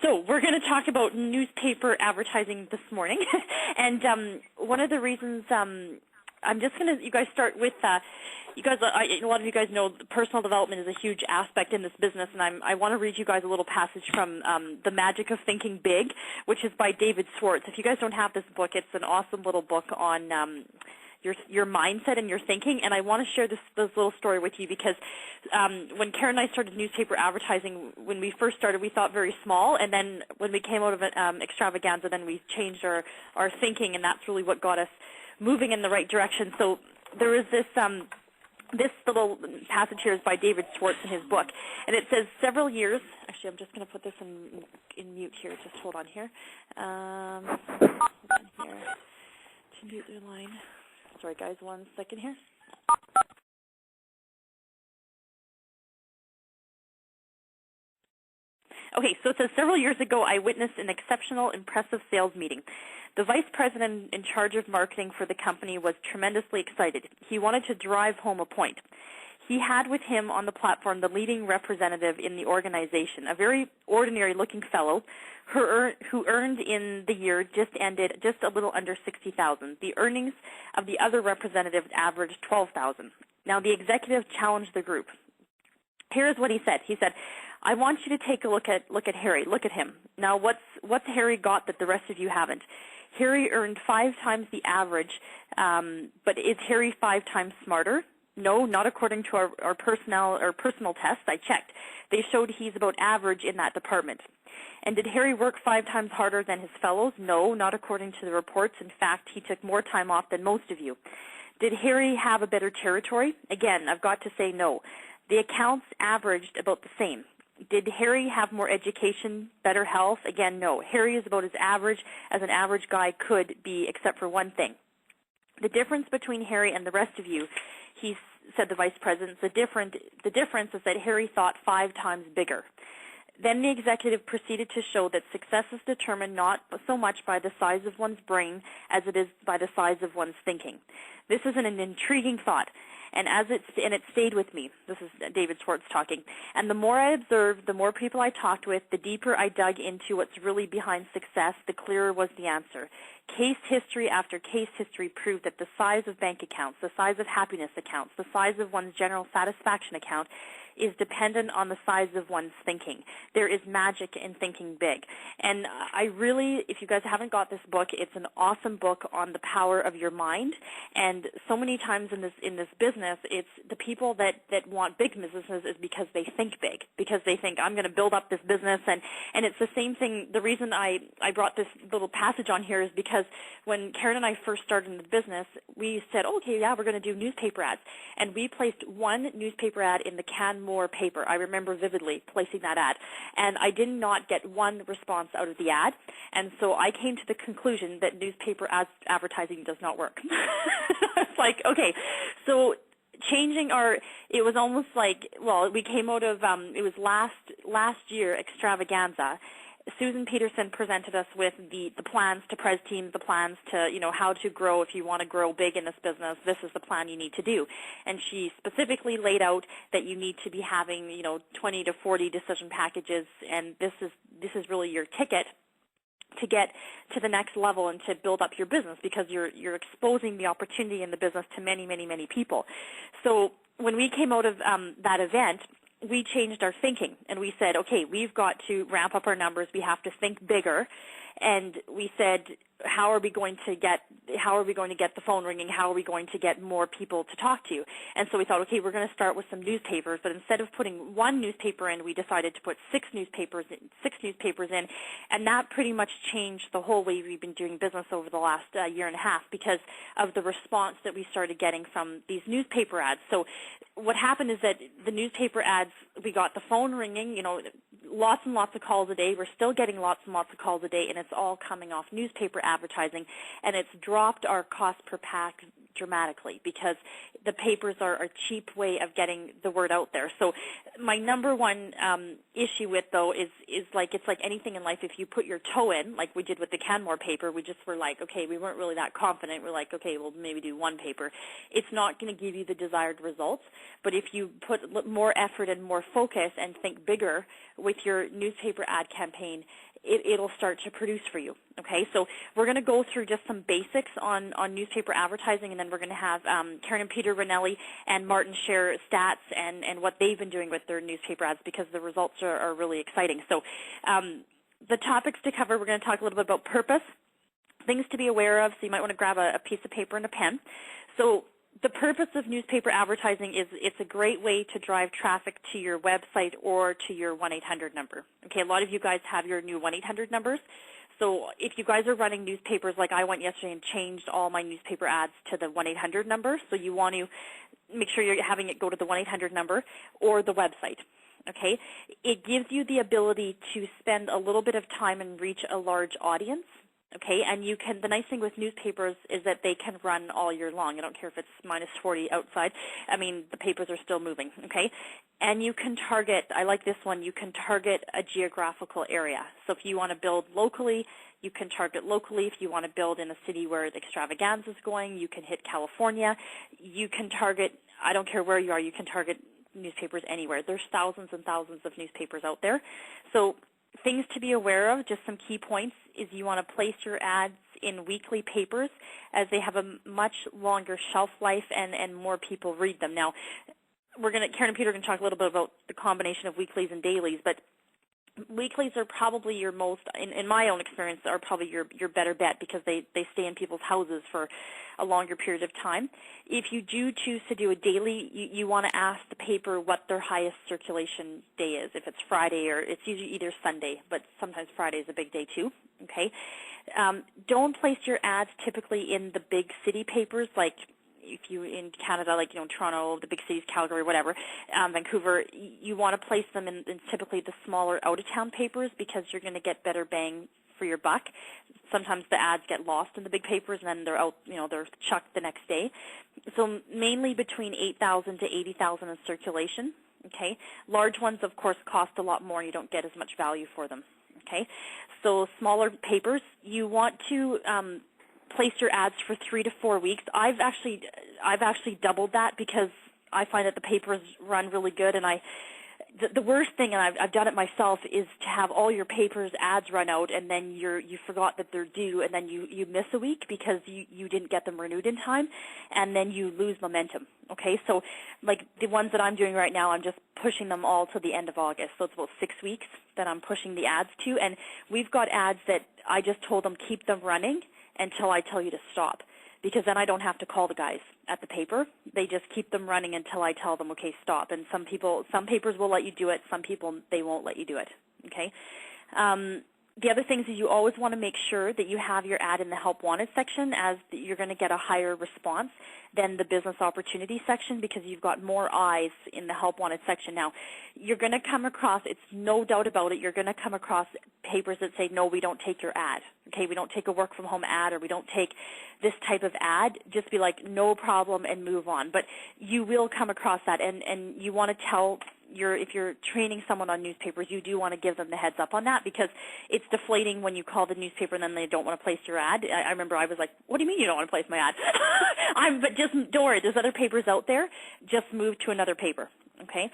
So we're going to talk about newspaper advertising this morning, and one of the reasons I'm just going to, you guys start with, you guys, a lot of you guys know personal development is a huge aspect in this business, and I want to read you guys a little passage from The Magic of Thinking Big, which is by David Schwartz. If you guys don't have this book, it's an awesome little book on your mindset and your thinking, and I want to share this little story with you because when Karen and I started newspaper advertising, when we first started, we thought very small, and then when we came out of extravaganza, then we changed our thinking, and that's really what got us moving in the right direction. So there is this little passage here is by David Schwartz in his book, and it says several years. Actually, I'm just going to put this in mute here. Just hold on here. Hold on here to mute your line. Sorry, guys, 1 second here. Okay, so it says, several years ago, I witnessed an exceptional, impressive sales meeting. The vice president in charge of marketing for the company was tremendously excited. He wanted to drive home a point. He had with him on the platform the leading representative in the organization, a very ordinary-looking fellow who earned in the year just ended just a little under $60,000. The earnings of the other representatives averaged $12,000. Now, the executive challenged the group. Here's what he said. He said, I want you to take a look at Harry. Look at him. Now, what's Harry got that the rest of you haven't? Harry earned 5 times the average, but is Harry 5 times smarter? No, not according to our personal tests. I checked. They showed he's about average in that department. And did Harry work 5 times harder than his fellows? No, not according to the reports. In fact, he took more time off than most of you. Did Harry have a better territory? Again, I've got to say no. The accounts averaged about the same. Did Harry have more education, better health? Again, no. Harry is about as average as an average guy could be, except for one thing. The difference between Harry and the rest of you, he said, the vice president, the difference is that Harry thought 5 times bigger. Then the executive proceeded to show that success is determined not so much by the size of one's brain as it is by the size of one's thinking. This is an intriguing thought, and it stayed with me. This is David Schwartz talking. And the more I observed, the more people I talked with, the deeper I dug into what's really behind success, the clearer was the answer. Case history after case history proved that the size of bank accounts, the size of happiness accounts, the size of one's general satisfaction account is dependent on the size of one's thinking. There is magic in thinking big. And I really, if you guys haven't got this book, it's an awesome book on the power of your mind. And so many times in this business, it's the people that want big businesses is because they think big, because they think, I'm going to build up this business. And it's the same thing. The reason I brought this little passage on here is because when Karen and I first started in the business, we said, okay, yeah, we're going to do newspaper ads. And we placed one newspaper ad in the Canmore paper. I remember vividly placing that ad. And I did not get one response out of the ad. And so I came to the conclusion that newspaper advertising does not work. It's like, okay, so changing it was almost like, well, we came out of, it was last year, extravaganza. Susan Peterson presented us with the plans to Pres Teams, the plans to, how to grow. If you want to grow big in this business, this is the plan you need to do. And she specifically laid out that you need to be having, 20 to 40 decision packages, and this is really your ticket to get to the next level and to build up your business, because you're exposing the opportunity in the business to many, many, many people. So when we came out of that event, we changed our thinking, and we said, okay, we've got to ramp up our numbers. We have to think bigger. And we said, how are we going to get the phone ringing? How are we going to get more people to talk to? And so we thought, okay, we're going to start with some newspapers. But instead of putting one newspaper in, we decided to put 6 newspapers in, and that pretty much changed the whole way we've been doing business over the last year and a half, because of the response that we started getting from these newspaper ads. So what happened is that the newspaper ads, we got the phone ringing, lots and lots of calls a day. We're still getting lots and lots of calls a day, and it's all coming off newspaper advertising, and it's dropped our cost per pack dramatically, because the papers are a cheap way of getting the word out there. So my number one issue with, though, is like, it's like anything in life. If you put your toe in, like we did with the Canmore paper, we just were like, okay, we weren't really that confident. We're like, okay, we'll maybe do one paper. It's not going to give you the desired results, but if you put more effort and more focus and think bigger with your newspaper ad campaign, it'll start to produce for you. Okay, so we're going to go through just some basics on newspaper advertising, and then we're going to have Karen and Peter Ranelli and Martin share stats and what they've been doing with their newspaper ads, because the results are really exciting. So the topics to cover, we're going to talk a little bit about purpose, things to be aware of, so you might want to grab a piece of paper and a pen. So the purpose of newspaper advertising is it's a great way to drive traffic to your website or to your 1-800 number. Okay, a lot of you guys have your new 1-800 numbers. So if you guys are running newspapers, like I went yesterday and changed all my newspaper ads to the 1-800 number, so you want to make sure you're having it go to the 1-800 number or the website. Okay, it gives you the ability to spend a little bit of time and reach a large audience. Okay, and you can, the nice thing with newspapers is that they can run all year long. I don't care if it's -40 outside. I mean, the papers are still moving, okay? And you can target, I like this one, you can target a geographical area. So if you want to build locally, you can target locally. If you want to build in a city where the extravaganza is going, you can hit California. You can target, I don't care where you are, you can target newspapers anywhere. There's thousands and thousands of newspapers out there. So things to be aware of, just some key points, is you want to place your ads in weekly papers, as they have a much longer shelf life and more people read them. Now, Karen and Peter are going to talk a little bit about the combination of weeklies and dailies, but weeklies are probably your most, in my own experience, are probably your better bet, because they stay in people's houses for a longer period of time. If you do choose to do a daily, you want to ask the paper what their highest circulation day is. If it's Friday, or it's usually either Sunday, but sometimes Friday is a big day too. Okay, don't place your ads typically in the big city papers, like if you in Canada, like Toronto, the big cities, Calgary, whatever, Vancouver. You want to place them in typically the smaller out-of-town papers, because you're going to get better bang for your buck. Sometimes the ads get lost in the big papers, and then they're out, they're chucked the next day. So mainly between 8,000 to 80,000 in circulation. Okay, large ones, of course, cost a lot more, and you don't get as much value for them. Okay, so smaller papers, you want to place your ads for 3 to 4 weeks. I've actually doubled that, because I find that the papers run really good, and the worst thing, and I've done it myself, is to have all your papers ads run out, and then you forgot that they're due, and then you miss a week because you didn't get them renewed in time, and then you lose momentum. Okay, so like the ones that I'm doing right now, I'm just pushing them all to the end of August, so it's about 6 weeks that I'm pushing the ads to, and we've got ads that I just told them keep them running until I tell you to stop, because then I don't have to call the guys at the paper. They just keep them running until I tell them, okay, stop. And some papers will let you do it. Some people, they won't let you do it. Okay. The other things is you always want to make sure that you have your ad in the Help Wanted section, as you're going to get a higher response than the Business Opportunity section, because you've got more eyes in the Help Wanted section. Now, you're going to come across, it's no doubt about it, you're going to come across papers that say, no, we don't take your ad. Okay, we don't take a work-from-home ad, or we don't take this type of ad. Just be like, no problem, and move on. But you will come across that, and you want to tell if you're training someone on newspapers, you do want to give them the heads up on that, because it's deflating when you call the newspaper and then they don't want to place your ad. I remember I was like, what do you mean you don't want to place my ad? But just don't worry, there's other papers out there. Just move to another paper, okay?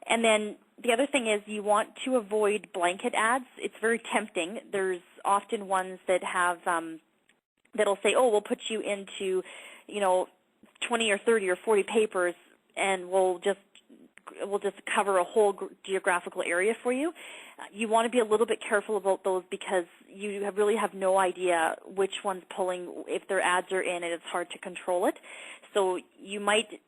And then the other thing is you want to avoid blanket ads. It's very tempting. There's often ones that have that'll say, oh, we'll put you into 20 or 30 or 40 papers, and we'll just cover a whole geographical area for you. You want to be a little bit careful about those, because you really have no idea which one's pulling, if their ads are in, and it's hard to control it. So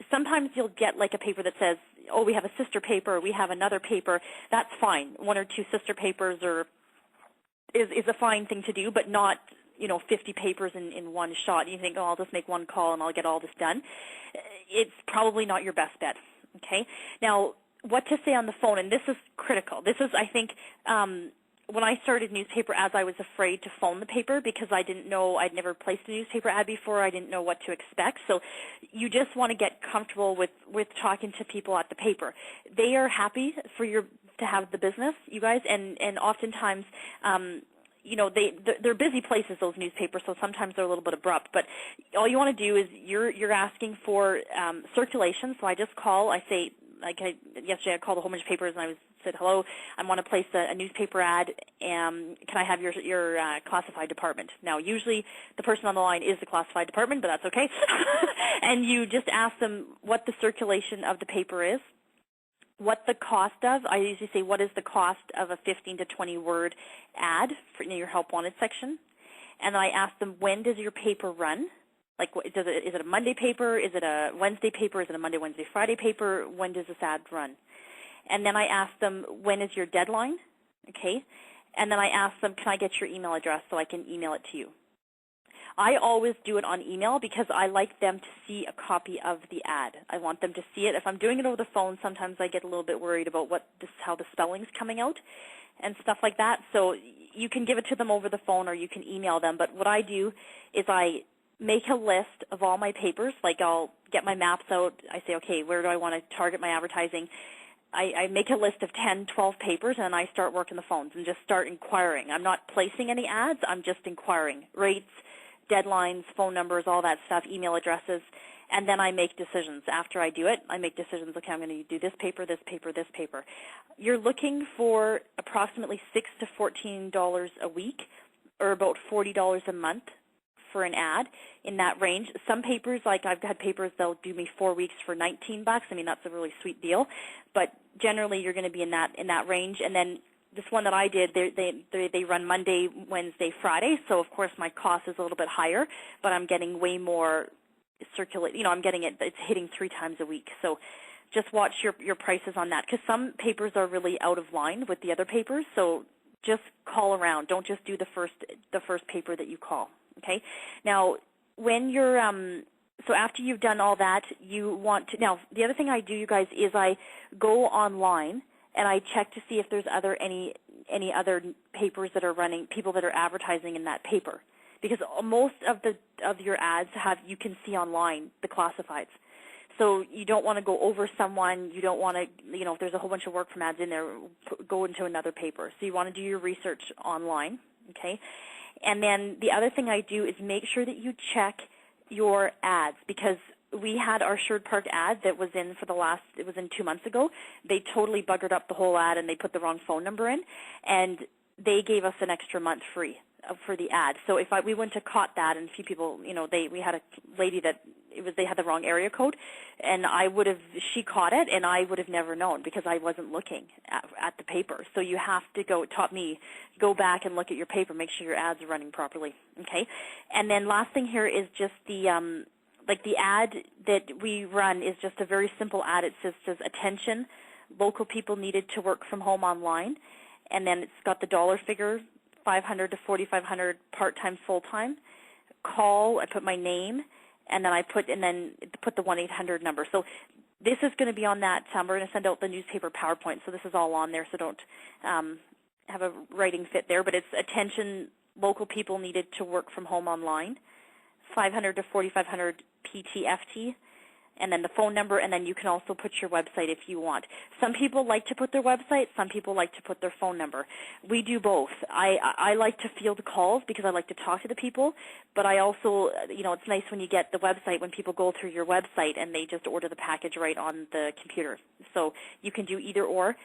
sometimes you'll get like a paper that says, oh, we have a sister paper, or we have another paper. That's fine. 1 or 2 sister papers is a fine thing to do, but not 50 papers in one shot. You think, oh, I'll just make one call and I'll get all this done. It's probably not your best bet. Okay. Now, what to say on the phone, and this is critical. This is, I think, when I started newspaper ads, I was afraid to phone the paper, because I didn't know, I'd never placed a newspaper ad before. I didn't know what to expect. So you just want to get comfortable with talking to people at the paper. They are happy for to have the business, you guys, and oftentimes, they're busy places, those newspapers, so sometimes they're a little bit abrupt. But all you want to do is you're asking for circulation. So I just call, I say, yesterday I called a whole bunch of papers and I said, hello, I want to place a newspaper ad. Can I have your classified department? Now, usually the person on the line is the classified department, but that's okay. And you just ask them what the circulation of the paper is, what the cost of, I usually say, what is the cost of a 15 to 20 word ad in your help wanted section? And then I ask them, when does your paper run? Like, is it a Monday paper? Is it a Wednesday paper? Is it a Monday, Wednesday, Friday paper? When does this ad run? And then I ask them, when is your deadline? Okay. And then I ask them, can I get your email address so I can email it to you? I always do it on email because I like them to see a copy of the ad. I want them to see it. If I'm doing it over the phone, sometimes I get a little bit worried about how the spelling's coming out and stuff like that. So you can give it to them over the phone or you can email them. But what I do is I make a list of all my papers. Like, I'll get my maps out. I say, okay, where do I want to target my advertising? I make a list of 10, 12 papers, and I start working the phones and just start inquiring. I'm not placing any ads. I'm just inquiring. Rates, deadlines, phone numbers, all that stuff, email addresses, and then I make decisions. After I do it, I make decisions. Okay, I'm going to do this paper, this paper, this paper. You're looking for approximately $6 to $14 a week, or about $40 a month for an ad, in that range. Some papers, like I've had papers, they'll do me 4 weeks for $19. I mean, that's a really sweet deal. But generally, you're going to be in that range. And then this one that I did, they run Monday, Wednesday, Friday. So of course my cost is a little bit higher, but I'm getting way more circulate. You know, I'm getting it. It's hitting 3 times a week. So just watch your prices on that, because some papers are really out of line with the other papers. So just call around. Don't just do the first paper that you call. Okay. Now, when you're so after you've done all that, you want to, now the other thing I do, you guys, is I go online and I check to see if there's any other papers that are running, people that are advertising in that paper, because most of your ads you can see online the classifieds. So you don't want to go over someone. You don't want to, if there's a whole bunch of work from ads in there, go into another paper. So you want to do your research online, okay? And then the other thing I do is make sure that you check your ads, because we had our Sherwood Park ad that was in it was in 2 months ago. They totally buggered up the whole ad and they put the wrong phone number in, and they gave us an extra month free for the ad. So if we wouldn't have caught that, and a few people, we had a lady that they had the wrong area code, and she caught it, and I would have never known because I wasn't looking at the paper. So you have to go back and look at your paper, make sure your ads are running properly, okay? And then last thing here is just the ad that we run is just a very simple ad. It says attention, local people needed to work from home online, and then it's got the dollar figure, $500 to $4,500 part-time, full-time. Call, I put my name, and then I put the 1-800 number. So this is going to be on that. We're going to send out the newspaper PowerPoint, so this is all on there, so don't have a writing fit there. But it's attention, local people needed to work from home online, $500 to $4,500 PTFT, and then the phone number, and then you can also put your website if you want. Some people like to put their website. Some people like to put their phone number. We do both. I like to field calls because I like to talk to the people, but I also, it's nice when you get the website, when people go through your website and they just order the package right on the computer. So you can do either or.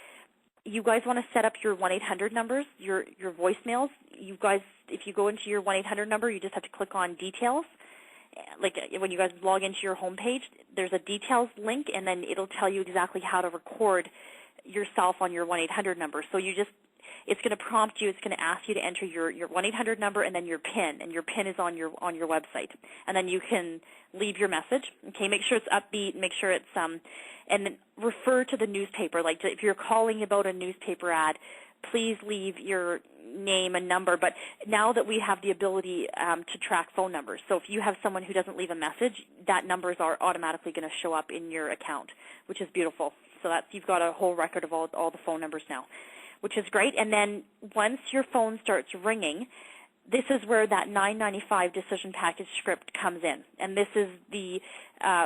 You guys want to set up your 1-800 numbers, your voicemails. You guys, if you go into your 1-800 number, you just have to click on details. Like when you guys log into your home page, there's a details link, and then it'll tell you exactly how to record yourself on your 1-800 number. So it's going to prompt you. It's going to ask you to enter your 1-800 number and then your PIN, and your PIN is on your website. And then you can leave your message. Okay, make sure it's upbeat. Make sure it's and then refer to the newspaper. Like if you're calling about a newspaper ad, please leave your name and number. But now that we have the ability to track phone numbers, so if you have someone who doesn't leave a message, that numbers are automatically going to show up in your account, which is beautiful. So you've got a whole record of all the phone numbers now, which is great. And then once your phone starts ringing, this is where that $9.95 decision package script comes in. And this is the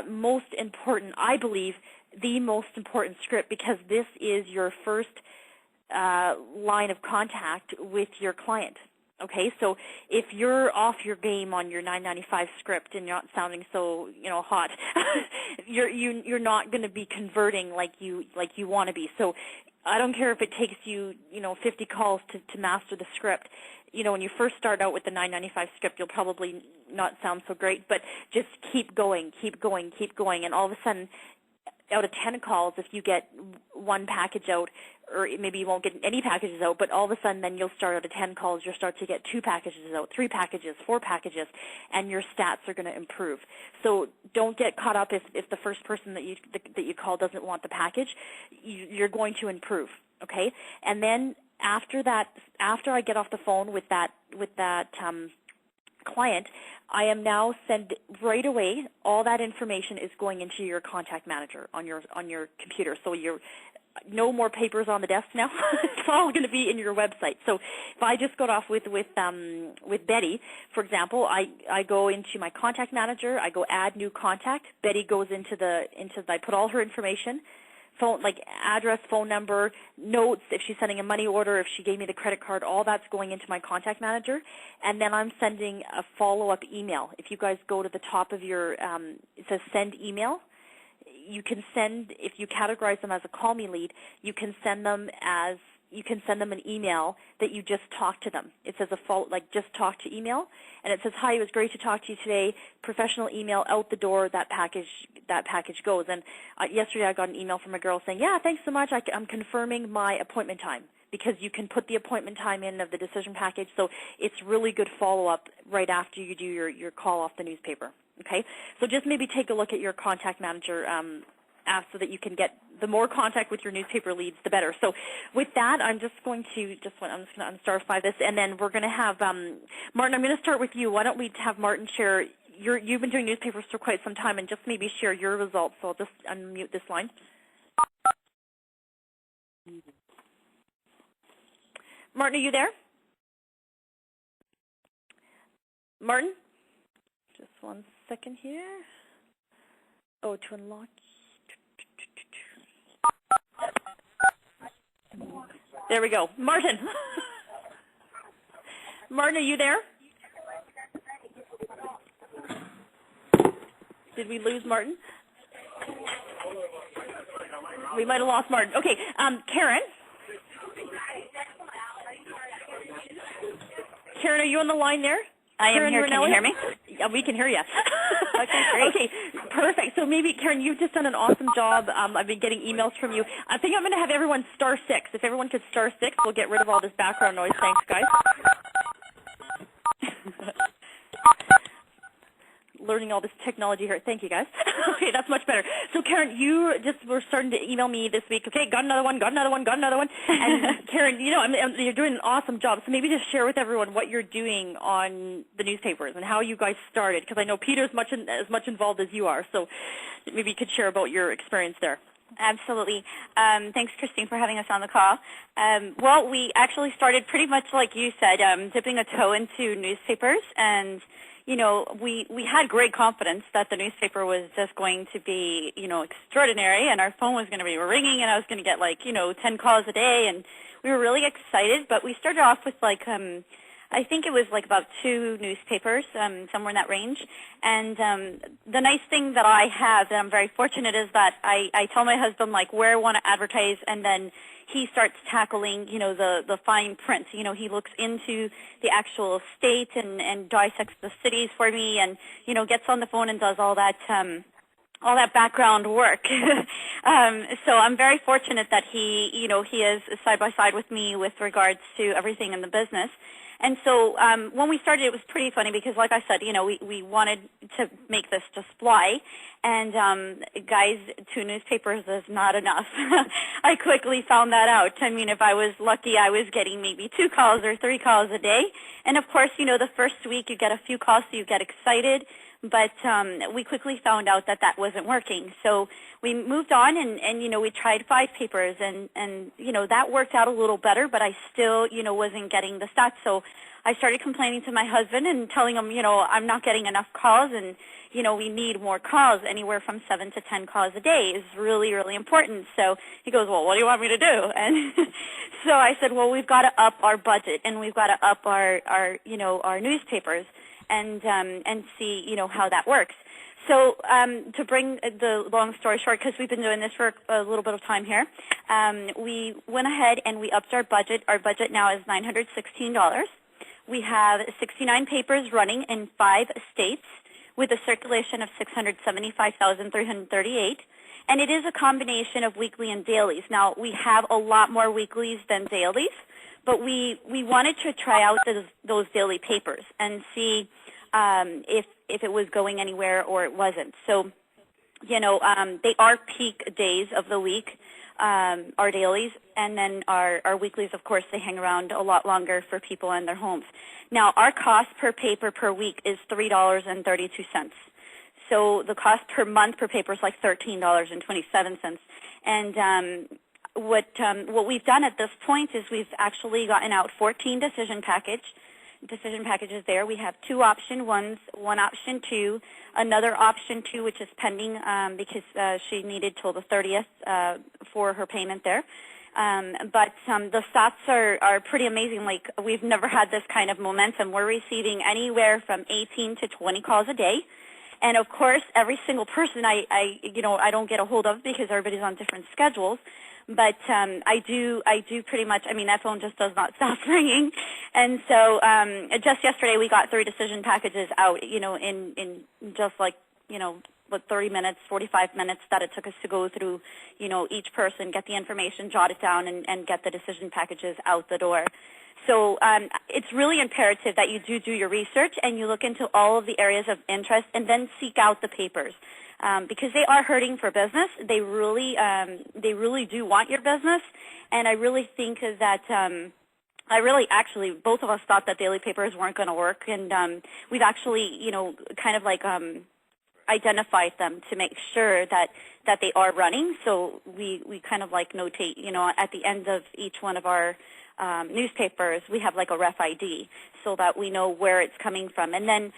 most important, I believe, the most important script, because this is your first line of contact with your client. Okay, so if you're off your game on your 995 script and you're not sounding so hot, you're not going to be converting like you want to be. So I don't care if it takes you 50 calls to master the script. When you first start out with the 995 script, you'll probably not sound so great, but just keep going, and all of a sudden, out of 10 calls, if you get one package out, or maybe you won't get any packages out, but all of a sudden then you'll start out of 10 calls, you'll start to get 2 packages out, 3 packages, 4 packages, and your stats are going to improve. So don't get caught up if the first person that you call doesn't want the package. You're going to improve, okay? And then after that, after I get off the phone with that client, I am now right away. All that information is going into your contact manager on your computer. So you're no more papers on the desk now. It's all going to be in your website. So if I just got off with Betty, for example, I go into my contact manager. I go add new contact. Betty goes into I put all her information. Phone, like address, phone number, notes, if she's sending a money order, if she gave me the credit card, all that's going into my contact manager. And then I'm sending a follow-up email. If you guys go to the top of your, it says send email, you can send, if you categorize them as a call me lead, you can send them an email that you just talked to them. It says just talk to email, and it says, hi, it was great to talk to you today. Professional email out the door. That package goes. And yesterday I got an email from a girl saying, yeah, thanks so much. I'm confirming my appointment time, because you can put the appointment time in of the decision package. So it's really good follow-up right after you do your call off the newspaper. Okay, so just maybe take a look at your contact manager so that you can get the more contact with your newspaper leads, the better. So with that, I'm just going to unstarify this, and then we're going to have Martin. I'm going to start with you. Why don't we have Martin share? You've been doing newspapers for quite some time, and just maybe share your results. So I'll just unmute this line. Martin, are you there? Martin? Just one second here. Oh, to unlock. There we go. Martin. Martin, are you there? Did we lose Martin? We might have lost Martin. Okay, Karen? Karen, are you on the line there? I am here. Can you hear me? Yeah, we can hear you. Okay, great. Okay, perfect. So maybe, Karen, you've just done an awesome job. I've been getting emails from you. I think I'm going to have everyone *6. If everyone could *6, we'll get rid of all this background noise. Thanks, guys. Learning all this technology here. Thank you, guys. Okay, that's much better. So, Karen, you just were starting to email me this week. Okay, got another one. And, Karen, you're doing an awesome job. So maybe just share with everyone what you're doing on the newspapers and how you guys started, because I know Peter's as much involved as you are. So maybe you could share about your experience there. Absolutely. Thanks, Christine, for having us on the call. Well, we actually started pretty much like you said, dipping a toe into newspapers, and we had great confidence that the newspaper was just going to be, extraordinary, and our phone was going to be ringing, and I was going to get 10 calls a day, and we were really excited. But we started off with I think it was about 2 newspapers, somewhere in that range. And the nice thing that I have, that I'm very fortunate, is that I tell my husband where I want to advertise, and then he starts tackling, the fine print. He looks into the actual state and dissects the cities for me, and gets on the phone and does all that background work. So I'm very fortunate that he is side by side with me with regards to everything in the business. And so when we started, it was pretty funny because, like I said, we wanted to make this just fly. And, guys, 2 newspapers is not enough. I quickly found that out. I mean, if I was lucky, I was getting maybe 2 calls or 3 calls a day. And, of course, the first week you get a few calls, so you get excited. But we quickly found out that wasn't working. So we moved on, and we tried 5 papers, and that worked out a little better, but I still, wasn't getting the stats. So I started complaining to my husband and telling him, I'm not getting enough calls, and, we need more calls. Anywhere from 7 to 10 calls a day is really, really important. So he goes, well, what do you want me to do? And So I said, well, we've got to up our budget, and we've got to up our our newspapers, and see how that works. So to bring the long story short, because we've been doing this for a little bit of time here, we went ahead and we upped our budget. Our budget now is $916. We have 69 papers running in 5 states with a circulation of 675,338. And it is a combination of weekly and dailies. Now, we have a lot more weeklies than dailies, but we wanted to try out those daily papers and see if it was going anywhere or it wasn't. So, they are peak days of the week, our dailies, and then our weeklies, of course, they hang around a lot longer for people in their homes. Now, our cost per paper per week is $3.32. So the cost per month per paper is like $13.27. And what we've done at this point is we've actually gotten out 14 decision packages there. We have 2 option ones, 1 option 2, another option 2 which is pending because she needed till the 30th for her payment there. But the stats are pretty amazing. Like, we've never had this kind of momentum. We're receiving anywhere from 18 to 20 calls a day. And of course, every single person I don't get a hold of because everybody's on different schedules. But I do pretty much. I mean, that phone just does not stop ringing. And so just yesterday we got 3 decision packages out. In just like 30 minutes, 45 minutes that it took us to go through. Each person, get the information, jot it down, and get the decision packages out the door. So it's really imperative that you do your research and you look into all of the areas of interest and then seek out the papers because they are hurting for business. They really do want your business, and I really think that actually both of us thought that daily papers weren't going to work, and we've actually kind of like identified them to make sure that they are running. So we kind of like notate at the end of each one of our newspapers, we have like a ref ID so that we know where it's coming from. And then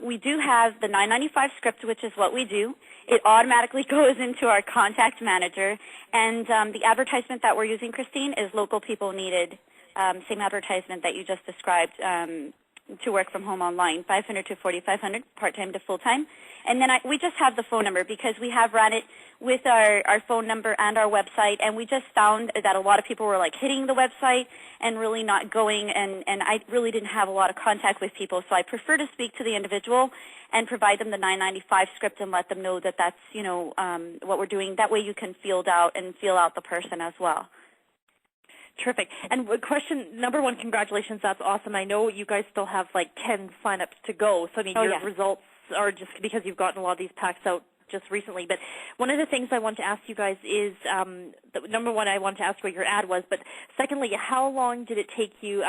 we do have the 995 script, which is what we do. It automatically goes into our contact manager. And the advertisement that we're using, Christine, is Local People Needed, same advertisement that you just described, to work from home online, 500 to 4,500, part-time to full-time. And then we just have the phone number because we have ran it with our phone number and our website, and we just found that a lot of people were like hitting the website and really not going, and I really didn't have a lot of contact with people, so I prefer to speak to the individual and provide them the 995 script and let them know that that's, what we're doing. That way you can feel out the person as well. Terrific. And question number 1, congratulations. That's awesome. I know you guys still have like 10 sign-ups to go. So, I mean, your results are just because you've gotten a lot of these packs out just recently. But one of the things I want to ask you guys is, number 1, I want to ask what your ad was. But secondly, how long did it take you?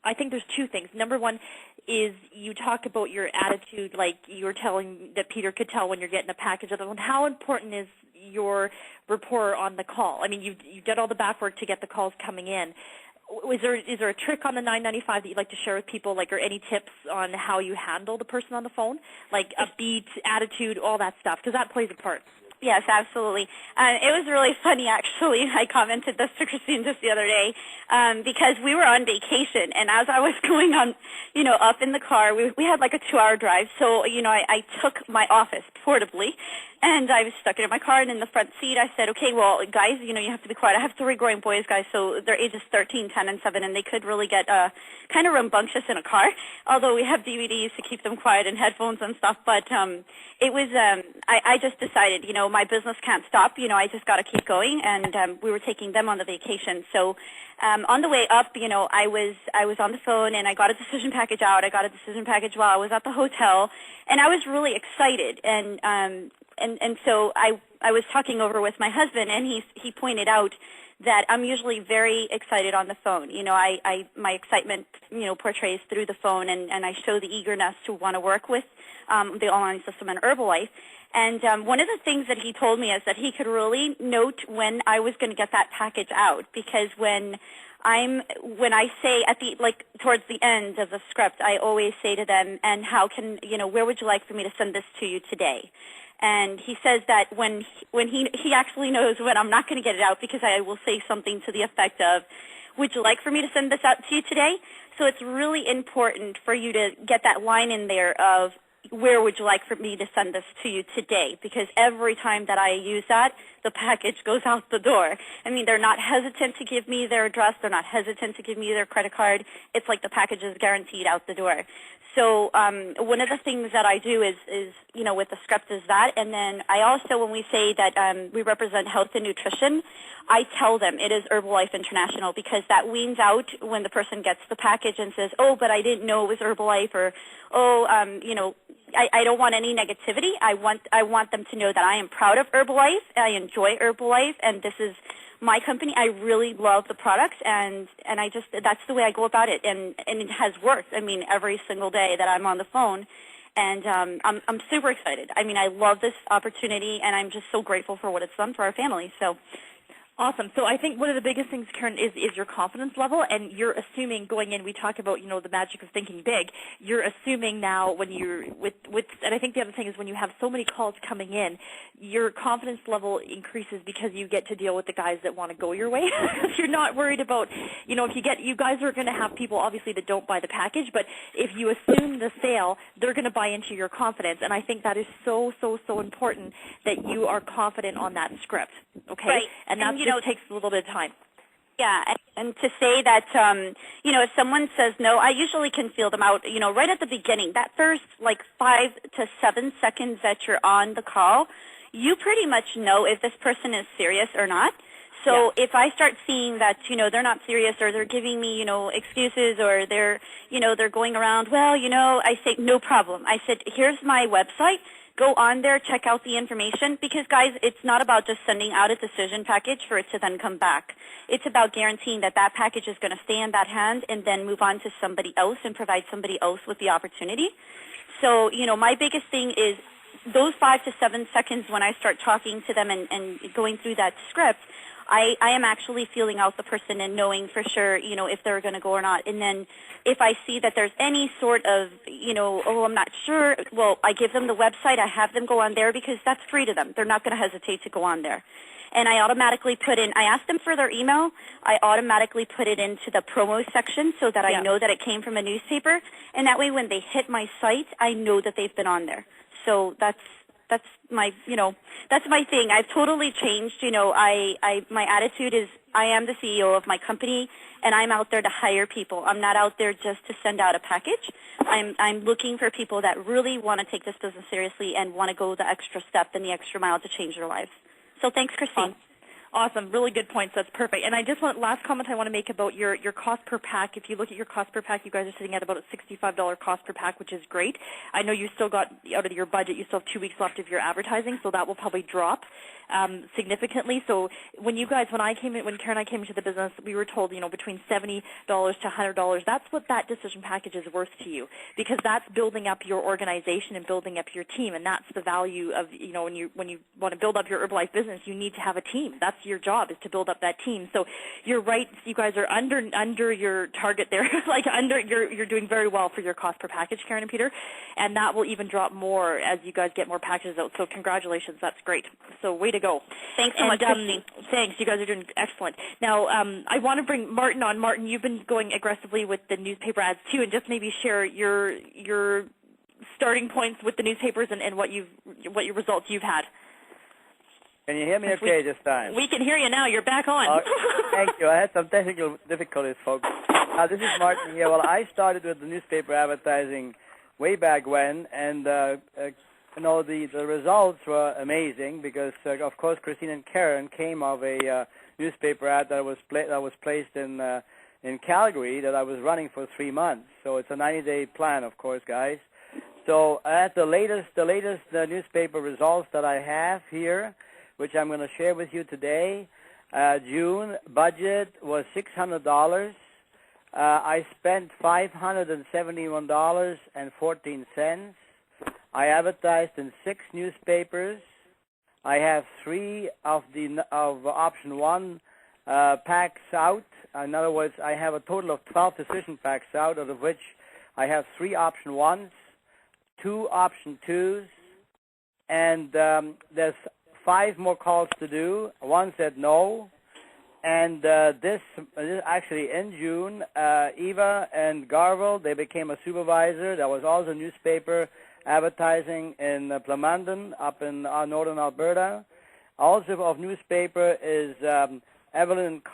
I think there's 2 things. Number 1 is you talk about your attitude, like you were telling that Peter could tell when you're getting a package. Other one, how important is your rapport on the call? I mean, you did all the back work to get the calls coming in. Is there a trick on the 995 that you'd like to share with people, like, or any tips on how you handle the person on the phone, like a beat, attitude, all that stuff, because that plays a part. Yes, absolutely. It was really funny, actually. I commented this to Christine just the other day because we were on vacation, and as I was going on, up in the car, we had like a 2-hour drive. So, I took my office portably, and I was stuck in my car, and in the front seat, I said, okay, well, guys, you have to be quiet. I have 3 growing boys, guys, so their ages 13, 10, and 7, and they could really get kind of rambunctious in a car, although we have DVDs to keep them quiet and headphones and stuff. But it was, I just decided, my business can't stop. I just got to keep going, and we were taking them on the vacation. So on the way up, I was on the phone, and I got a decision package out. I got a decision package while I was at the hotel, and I was really excited. And so I was talking over with my husband, and he pointed out that I'm usually very excited on the phone. My excitement, portrays through the phone, and I show the eagerness to want to work with the online system and Herbalife. And one of the things that he told me is that he could really note when I was going to get that package out, because when I say towards the end of the script, I always say to them, and how can, where would you like for me to send this to you today? And he says that when he actually knows when I'm not going to get it out, because I will say something to the effect of, would you like for me to send this out to you today? So it's really important for you to get that line in there of where would you like for me to send this to you today? Because every time that I use that, the package goes out the door. I mean, they're not hesitant to give me their address. They're not hesitant to give me their credit card. It's like the package is guaranteed out the door. So one of the things that I do is with the script is that. And then I also, when we say that we represent health and nutrition, I tell them it is Herbalife International, because that weans out when the person gets the package and says, oh, but I didn't know it was Herbalife, or, oh, I don't want any negativity. I want them to know that I am proud of Herbalife. I enjoy Herbalife, and this is my company. I really love the products, and I just, that's the way I go about it, and it has worked. I mean, every single day that I'm on the phone, and I'm super excited. I mean, I love this opportunity, and I'm just so grateful for what it's done for our family. So. Awesome. So I think one of the biggest things, Karen, is your confidence level, and you're assuming going in, we talk about, the magic of thinking big. You're assuming now when you're and I think the other thing is when you have so many calls coming in, your confidence level increases because you get to deal with the guys that want to go your way. You're not worried about, if you guys are going to have people obviously that don't buy the package, but if you assume the sale, they're going to buy into your confidence, and I think that is so, so, so important that you are confident on that script, okay? Right. And that's just takes a little bit of time. Yeah, and to say that, if someone says no, I usually can feel them out, right at the beginning. That first, 5 to 7 seconds that you're on the call, you pretty much know if this person is serious or not. So if I start seeing that, they're not serious, or they're giving me, excuses, or they're going around, I say, no problem. I said, here's my website. Go on there, check out the information, because, guys, it's not about just sending out a decision package for it to then come back. It's about guaranteeing that that package is going to stay in that hand and then move on to somebody else and provide somebody else with the opportunity. So, my biggest thing is those 5 to 7 seconds when I start talking to them and going through that script, I am actually feeling out the person and knowing for sure, if they're going to go or not. And then if I see that there's any sort of, oh, I'm not sure, well, I give them the website. I have them go on there because that's free to them. They're not going to hesitate to go on there. And I automatically I ask them for their email. I automatically put it into the promo section so that I know that it came from a newspaper. And that way when they hit my site, I know that they've been on there. So that's my, that's my thing. I've totally changed. My attitude is I am the CEO of my company, and I'm out there to hire people. I'm not out there just to send out a package. I'm looking for people that really want to take this business seriously and want to go the extra step and the extra mile to change their lives. So thanks, Christine. Awesome. Really good points. That's perfect. And I just last comment I want to make about your cost per pack. If you look at your cost per pack, you guys are sitting at about a $65 cost per pack, which is great. I know you still got out of your budget. You still have 2 weeks left of your advertising, so that will probably drop significantly. So when Karen and I came into the business, we were told, between $70 to $100. That's what that decision package is worth to you, because that's building up your organization and building up your team, and that's the value of, when you want to build up your Herbalife business, you need to have a team. That's your job, is to build up that team. So you're right. You guys are under your target there. You're doing very well for your cost per package, Karen and Peter, and that will even drop more as you guys get more packages out. So congratulations. That's great. So way to go. Thanks so much, Christine. Thanks. You guys are doing excellent. Now, I want to bring Martin on. Martin, you've been going aggressively with the newspaper ads too, and just maybe share your starting points with the newspapers and what your results you've had. Can you hear me okay this time? We can hear you now. You're back on. Thank you. I had some technical difficulties, folks. This is Martin here. Well, I started with the newspaper advertising way back when, and the results were amazing because, of course, Christine and Karen came of a newspaper ad that was placed in Calgary that I was running for 3 months. So it's a 90-day plan, of course, guys. So at the latest newspaper results that I have here, which I'm going to share with you today, June budget was $600. I spent $571.14. I advertised in 6 newspapers. I have 3 of option 1 packs out. In other words, I have a total of 12 decision packs out, out of which I have 3 option 1s, 2 option 2s, and there's 5 more calls to do. 1 said no. And this actually in June, Eva and Garvel, they became a supervisor. There was also newspaper advertising in Plamondon up in northern Alberta. Also of newspaper is Evelyn and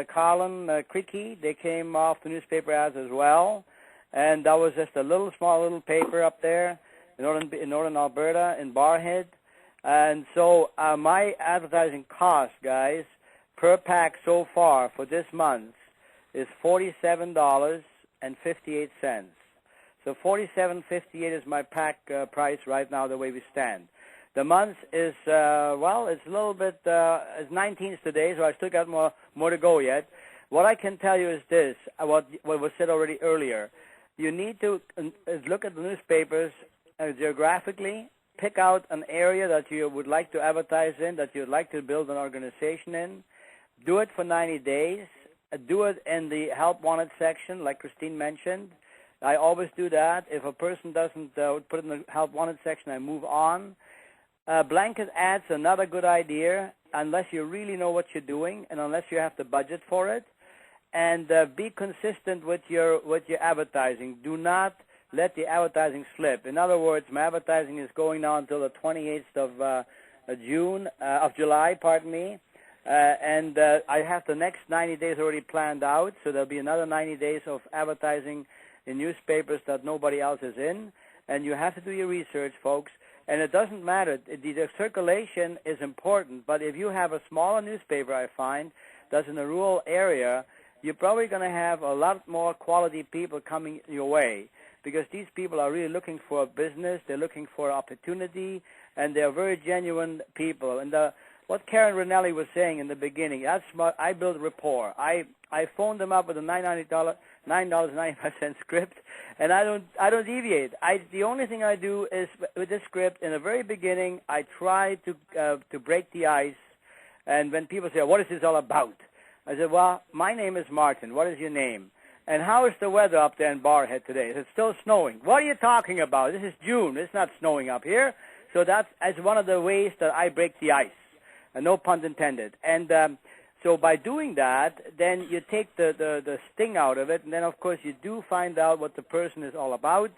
Carlin Creaky. They came off the newspaper ads as well. And that was just a small little paper up there in northern Alberta in Barhead. And so my advertising cost, guys, per pack so far for this month is $47.58. So $47.58 is my pack price right now, the way we stand. The month is it's a little bit. It's 19th today, so I still got more to go yet. What I can tell you is this: what was said already earlier. You need to look at the newspapers geographically. Pick out an area that you would like to advertise in, that you'd like to build an organization in. Do it for 90 days. Do it in the help wanted section, like Christine mentioned. I always do that. If a person doesn't put it in the help wanted section, I move on. Blanket ads are not a good idea unless you really know what you're doing and unless you have the budget for it. And be consistent with your advertising. Do not let the advertising slip. In other words, my advertising is going now until the 28th of July, and I have the next 90 days already planned out, so there'll be another 90 days of advertising in newspapers that nobody else is in, and you have to do your research, folks, and it doesn't matter. The circulation is important, but if you have a smaller newspaper, I find, that's in a rural area, you're probably going to have a lot more quality people coming your way, because these people are really looking for a business, they're looking for opportunity, and they're very genuine people. And what Karen Ranelli was saying in the beginning, that's smart. I build rapport. I phoned them up with a $9.95 script, and I don't deviate. The only thing I do is with this script, in the very beginning, I try to break the ice, and when people say, what is this all about? I said, well, my name is Martin. What is your name? And how is the weather up there in Barhead today? Is it still snowing? What are you talking about? This is June. It's not snowing up here. So that's as one of the ways that I break the ice. No pun intended. And so by doing that, then you take the sting out of it. And then, of course, you do find out what the person is all about.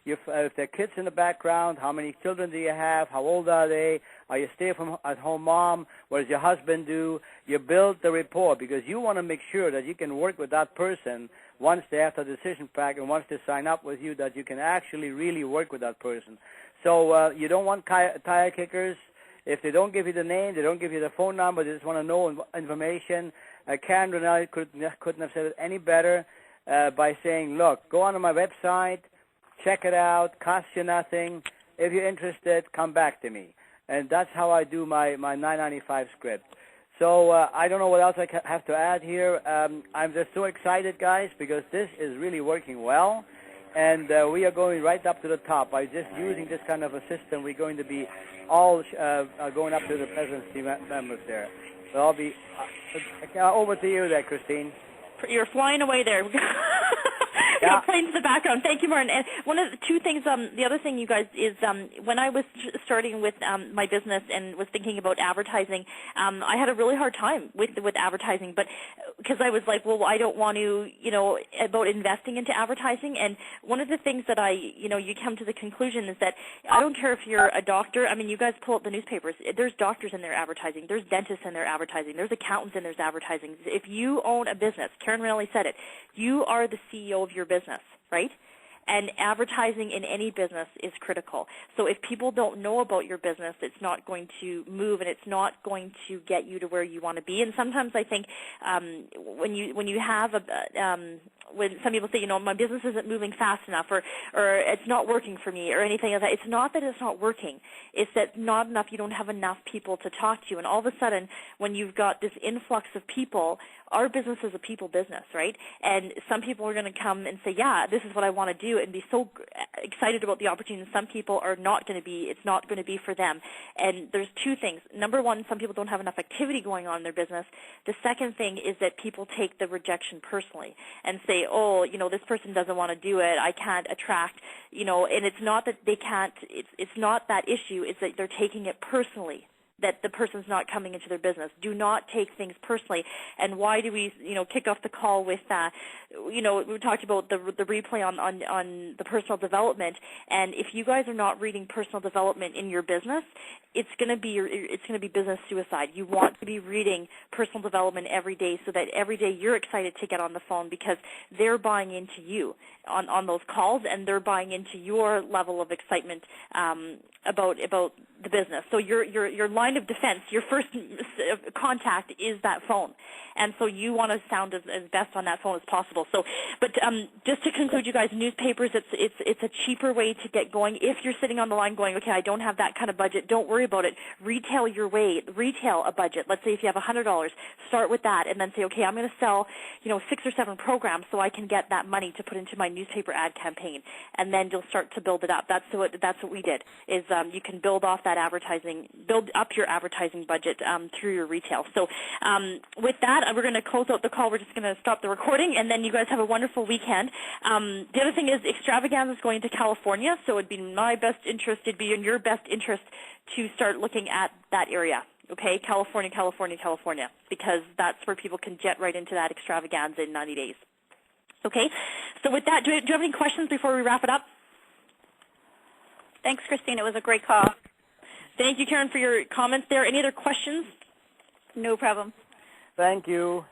If there are kids in the background, how many children do you have? How old are they? Are you stay-at-home mom? What does your husband do? You build the rapport because you want to make sure that you can work with that person once they have the decision pack and once they sign up with you, that you can actually really work with that person. So you don't want tire kickers. If they don't give you the name, they don't give you the phone number, they just want to know information. Karen Ranelli couldn't have said it any better by saying, look, go onto my website, check it out, costs you nothing. If you're interested, come back to me. And that's how I do my $9.95 script. So I don't know what else I have to add here. I'm just so excited, guys, because this is really working well. And we are going right up to the top. By just using this kind of a system, we're going to be all going up to the presidency members there. So I'll be over to you there, Christine. You're flying away there. Yeah. Planes in the background. Thank you, Martin. And one of the two things, the other thing, you guys, is when I was starting with my business and was thinking about advertising, I had a really hard time with advertising, but because I was like, well, I don't want to, about investing into advertising. And one of the things that you come to the conclusion is that I don't care if you're a doctor. I mean, you guys pull up the newspapers. There's doctors in their advertising. There's dentists in their advertising. There's accountants in their advertising. If you own a business, Karen Ranelli said it, you are the CEO of your business, right? And advertising in any business is critical. So if people don't know about your business, it's not going to move, and it's not going to get you to where you want to be. And sometimes I think when you have when some people say, my business isn't moving fast enough, or it's not working for me, or anything like that, it's not that it's not working. It's that not enough. You don't have enough people to talk to you. And all of a sudden, when you've got this influx of people, our business is a people business, right? And some people are going to come and say, yeah, this is what I want to do, and be so excited about the opportunity. And some people are not going to be, it's not going to be for them. And there's two things. Number one, some people don't have enough activity going on in their business. The second thing is that people take the rejection personally and say, oh, this person doesn't want to do it. I can't attract, and it's not that they can't, it's not that issue. It's that they're taking it personally. that the person's not coming into their business. Do not take things personally. And why do we, kick off the call with, we talked about the replay on the personal development. And if you guys are not reading personal development in your business, it's going to be business suicide. You want to be reading personal development every day so that every day you're excited to get on the phone because they're buying into you on those calls, and they're buying into your level of excitement about the business. So your line of defense, your first contact is that phone, and so you want to sound as best on that phone as possible. So, but just to conclude, you guys, newspapers, it's a cheaper way to get going. If you're sitting on the line going, okay, I don't have that kind of budget, don't worry about it. Retail a budget. Let's say if you have $100, start with that, and then say, okay, I'm going to sell 6 or 7 programs so I can get that money to put into my newspaper ad campaign, and then you'll start to build it up. That's what we did. Is you can build up your advertising budget through your retail. So with that, we're going to close out the call. We're just going to stop the recording, and then you guys have a wonderful weekend. The other thing is Extravaganza is going to California, so it'd be in my best interest, it'd be in your best interest to start looking at that area. Okay, California, because that's where people can jet right into that Extravaganza in 90 days. Okay, so with that, do you have any questions before we wrap it up? Thanks, Christine. It was a great call. Thank you, Karen, for your comments there. Any other questions? No problem. Thank you.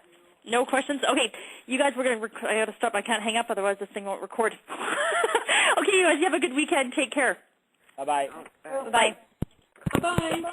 No questions? Okay, you guys, I got to stop. I can't hang up, otherwise this thing won't record. Okay, you guys, you have a good weekend. Take care. Bye-bye. Bye. Bye-bye.